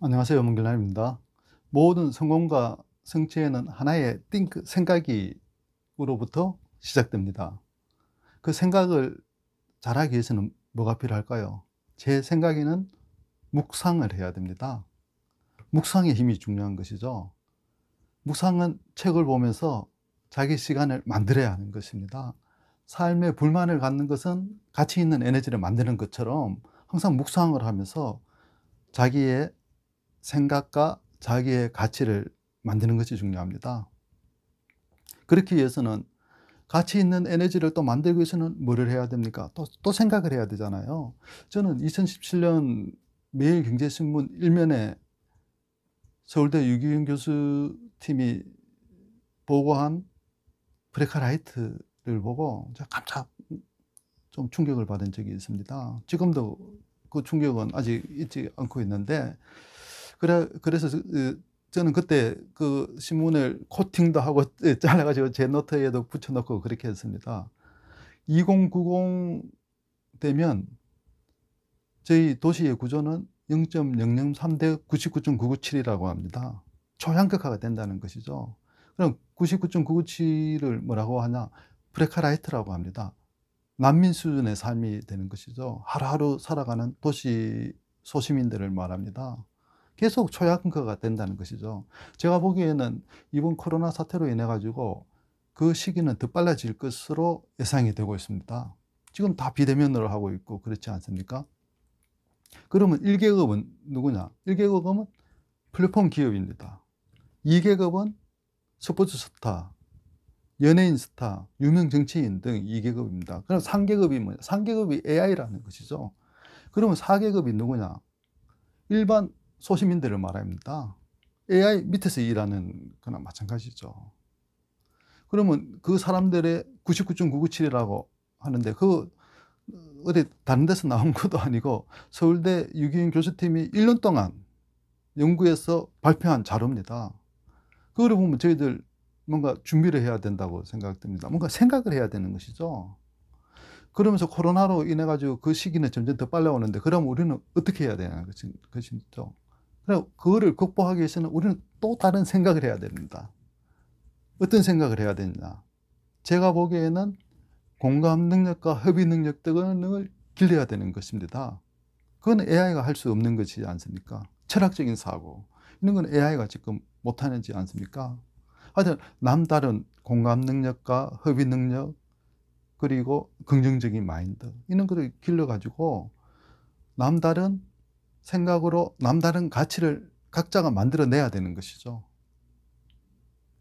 안녕하세요. 문길남입니다. 모든 성공과 성취에는 하나의 생각으로부터 시작됩니다. 그 생각을 잘하기 위해서는 뭐가 필요할까요? 제 생각에는 묵상을 해야 됩니다. 묵상의 힘이 중요한 것이죠. 묵상은 책을 보면서 자기 시간을 만들어야 하는 것입니다. 삶에 불만을 갖는 것은 가치 있는 에너지를 만드는 것처럼 항상 묵상을 하면서 자기의 생각과 자기의 가치를 만드는 것이 중요합니다. 그렇기 위해서는 가치 있는 에너지를 또 만들기 위해서는 뭐를 해야 됩니까? 또 생각을 해야 되잖아요. 저는 2017년 매일경제신문 1면에 서울대 유기윤 교수 팀이 보고한 브레카라이트를 보고 제가 깜짝 좀 충격을 받은 적이 있습니다. 지금도 그 충격은 아직 잊지 않고 있는데, 그래서 저는 그때 그 신문을 코팅도 하고 잘라가지고 제 노트에도 붙여놓고 그렇게 했습니다. 2090 되면 저희 도시의 구조는 0.003대 99.997이라고 합니다. 초향극화가 된다는 것이죠. 그럼 99.997을 뭐라고 하냐? 브레카라이트라고 합니다. 난민 수준의 삶이 되는 것이죠. 하루하루 살아가는 도시 소시민들을 말합니다. 계속 초약화가 된다는 것이죠. 제가 보기에는 이번 코로나 사태로 인해 가지고 그 시기는 더 빨라질 것으로 예상이 되고 있습니다. 지금 다 비대면으로 하고 있고 그렇지 않습니까? 그러면 1계급은 누구냐? 1계급은 플랫폼 기업입니다. 2계급은 스포츠 스타, 연예인 스타, 유명 정치인 등 2계급입니다. 그럼 3계급이 뭐냐? 3계급이 AI라는 것이죠. 그러면 4계급이 누구냐? 일반 소시민들을 말합니다. AI 밑에서 일하는 거나 마찬가지죠. 그러면 그 사람들의 99.997이라고 하는데, 어디 다른 데서 나온 것도 아니고 서울대 유기윤 교수팀이 1년 동안 연구해서 발표한 자료입니다. 그걸 보면 저희들 뭔가 준비를 해야 된다고 생각됩니다. 뭔가 생각을 해야 되는 것이죠. 그러면서 코로나로 인해 가지고 그 시기는 점점 더 빨리 오는데, 그럼 우리는 어떻게 해야 되는 것이죠. 그리고 그거를 극복하기 위해서는 우리는 또 다른 생각을 해야 됩니다. 어떤 생각을 해야 되느냐? 제가 보기에는 공감 능력과 협의 능력 등을 길러야 되는 것입니다. 그건 AI가 할 수 없는 것이지 않습니까? 철학적인 사고, 이런 건 AI가 지금 못하는지 않습니까? 하여튼 남다른 공감 능력과 협의 능력, 그리고 긍정적인 마인드, 이런 것을 길러가지고 남다른 생각으로 남다른 가치를 각자가 만들어내야 되는 것이죠.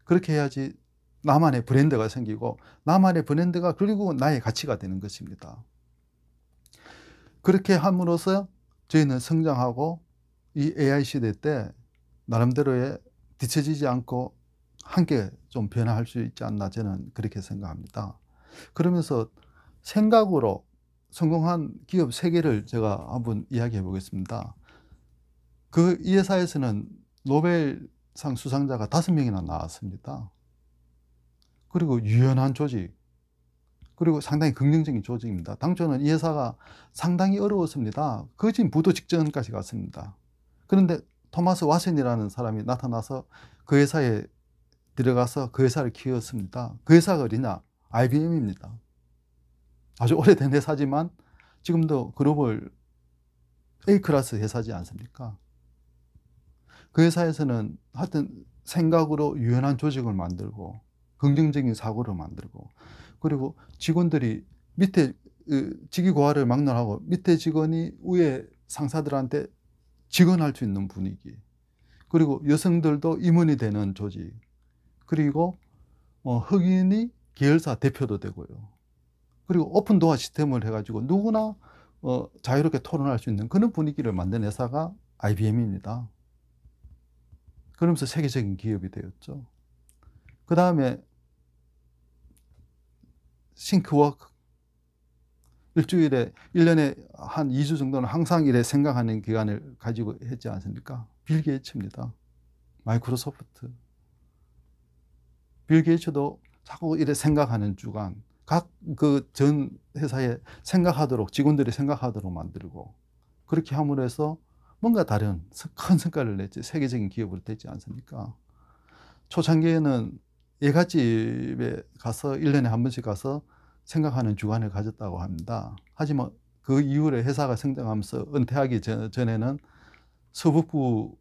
그렇게 해야지 나만의 브랜드가 생기고, 나만의 브랜드가 그리고 나의 가치가 되는 것입니다. 그렇게 함으로써 저희는 성장하고 이 AI 시대 때 나름대로의 뒤처지지 않고 함께 좀 변화할 수 있지 않나, 저는 그렇게 생각합니다. 그러면서 생각으로 성공한 기업 3개를 제가 한번 이야기해 보겠습니다. 이 회사에서는 노벨상 수상자가 5명이나 나왔습니다. 그리고 유연한 조직, 그리고 상당히 긍정적인 조직입니다. 당초는 이 회사가 상당히 어려웠습니다. 거진 부도 직전까지 갔습니다. 그런데 토마스 왓슨이라는 사람이 나타나서 그 회사에 들어가서 그 회사를 키웠습니다. 그 회사가 어디냐? IBM입니다. 아주 오래된 회사지만 지금도 글로벌 A클래스 회사지 않습니까? 그 회사에서는 하여튼 생각으로 유연한 조직을 만들고 긍정적인 사고를 만들고, 그리고 직원들이 밑에 직위 고하를 막론하고 밑에 직원이 위에 상사들한테 직언할 수 있는 분위기, 그리고 여성들도 임원이 되는 조직, 그리고 흑인이 계열사 대표도 되고요. 그리고 오픈 도어 시스템을 해가지고 누구나 자유롭게 토론할 수 있는 그런 분위기를 만든 회사가 IBM입니다. 그러면서 세계적인 기업이 되었죠. 그 다음에 싱크워크, 일주일에 1년에 한 2주 정도는 항상 일에 생각하는 기간을 가지고 했지 않습니까? 빌 게이츠입니다. 마이크로소프트. 빌 게이츠도 자꾸 일에 생각하는 주간, 각 그 전 회사에 생각하도록, 직원들이 생각하도록 만들고, 그렇게 함으로 해서 뭔가 다른 큰 성과를 냈지, 세계적인 기업으로 됐지 않습니까? 초창기에는 예갓집에 가서 1년에 한 번씩 가서 생각하는 주간을 가졌다고 합니다. 하지만 그 이후에 회사가 성장하면서 은퇴하기 전에는 서북부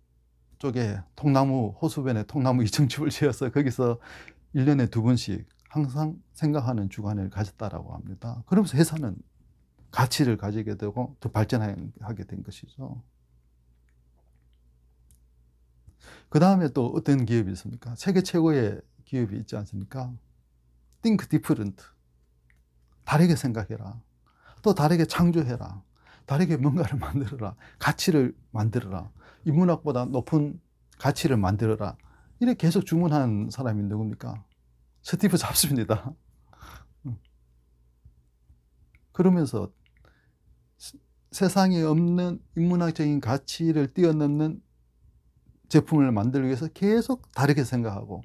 쪽에 통나무, 호수변에 통나무 2층집을 지어서 거기서 1년에 2번씩 항상 생각하는 주간을 가졌다라고 합니다. 그러면서 회사는 가치를 가지게 되고 더 발전하게 된 것이죠. 그 다음에 또 어떤 기업이 있습니까? 세계 최고의 기업이 있지 않습니까? Think different. 다르게 생각해라. 또 다르게 창조해라. 다르게 뭔가를 만들어라. 가치를 만들어라. 인문학보다 높은 가치를 만들어라. 이렇게 계속 주문한 사람이 누굽니까? 스티브 잡스입니다. 그러면서 세상에 없는 인문학적인 가치를 뛰어넘는 제품을 만들기 위해서 계속 다르게 생각하고,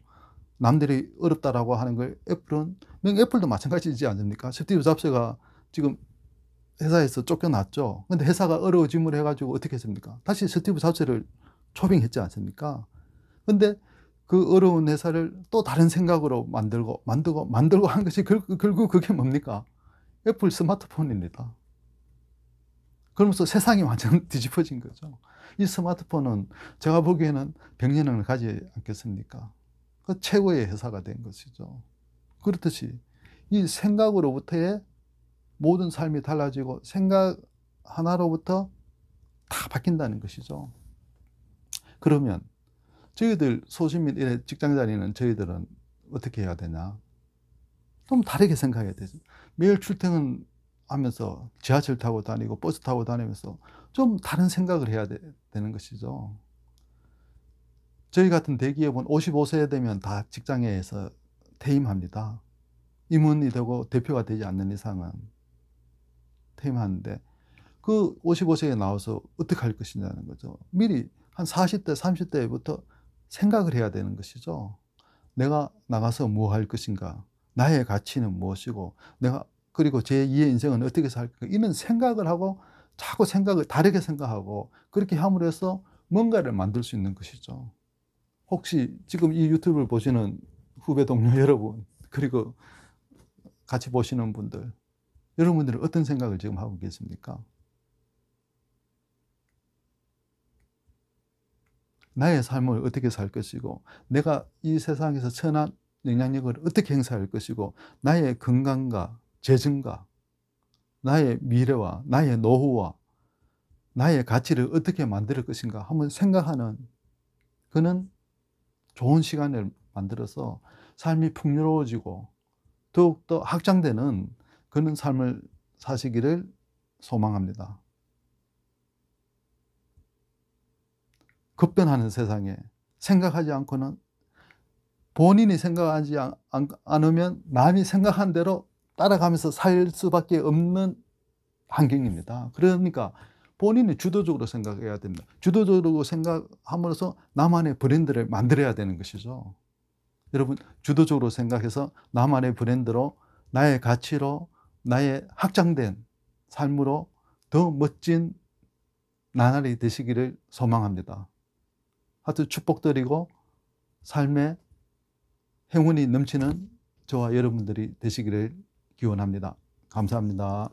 남들이 어렵다라고 하는 걸 애플도 마찬가지지 않습니까? 스티브 잡스가 지금 회사에서 쫓겨났죠. 근데 회사가 어려워짐을 해가지고 어떻게 했습니까? 다시 스티브 잡스를 초빙했지 않습니까? 근데 그 어려운 회사를 또 다른 생각으로 만들고 한 것이 결국 그게 뭡니까? 애플 스마트폰입니다. 그러면서 세상이 완전 뒤집어진 거죠. 이 스마트폰은 제가 보기에는 100년을 가지 않겠습니까? 그 최고의 회사가 된 것이죠. 그렇듯이 이 생각으로부터의 모든 삶이 달라지고 생각 하나로부터 다 바뀐다는 것이죠. 그러면 저희들 소신 및 직장 다니는 저희들은 어떻게 해야 되냐? 좀 다르게 생각해야 되죠. 매일 출퇴근하면서 지하철 타고 다니고 버스 타고 다니면서 좀 다른 생각을 해야 되는 것이죠. 저희 같은 대기업은 55세 되면 다 직장에서 퇴임합니다. 임원이 되고 대표가 되지 않는 이상은 퇴임하는데, 그 55세에 나와서 어떻게 할 것이냐는 거죠. 미리 한 40대, 30대부터 생각을 해야 되는 것이죠. 내가 나가서 뭐 할 것인가? 나의 가치는 무엇이고, 그리고 제2의 인생은 어떻게 살까? 이런 생각을 하고, 자꾸 다르게 생각하고, 그렇게 함으로 해서 뭔가를 만들 수 있는 것이죠. 혹시 지금 이 유튜브를 보시는 후배 동료 여러분, 그리고 같이 보시는 분들, 여러분들은 어떤 생각을 지금 하고 계십니까? 나의 삶을 어떻게 살 것이고, 내가 이 세상에서 선한 영향력을 어떻게 행사할 것이고, 나의 건강과 재정과 나의 미래와 나의 노후와 나의 가치를 어떻게 만들 것인가 한번 생각하는, 그는 좋은 시간을 만들어서 삶이 풍요로워지고 더욱더 확장되는 그런 삶을 사시기를 소망합니다. 급변하는 세상에 생각하지 않고는, 본인이 생각하지 않으면 남이 생각한 대로 따라가면서 살 수밖에 없는 환경입니다. 그러니까 본인이 주도적으로 생각해야 됩니다. 주도적으로 생각함으로써 나만의 브랜드를 만들어야 되는 것이죠. 여러분, 주도적으로 생각해서 나만의 브랜드로, 나의 가치로, 나의 확장된 삶으로 더 멋진 나날이 되시기를 소망합니다. 하여튼 축복드리고 삶의 행운이 넘치는 저와 여러분들이 되시기를 기원합니다. 감사합니다.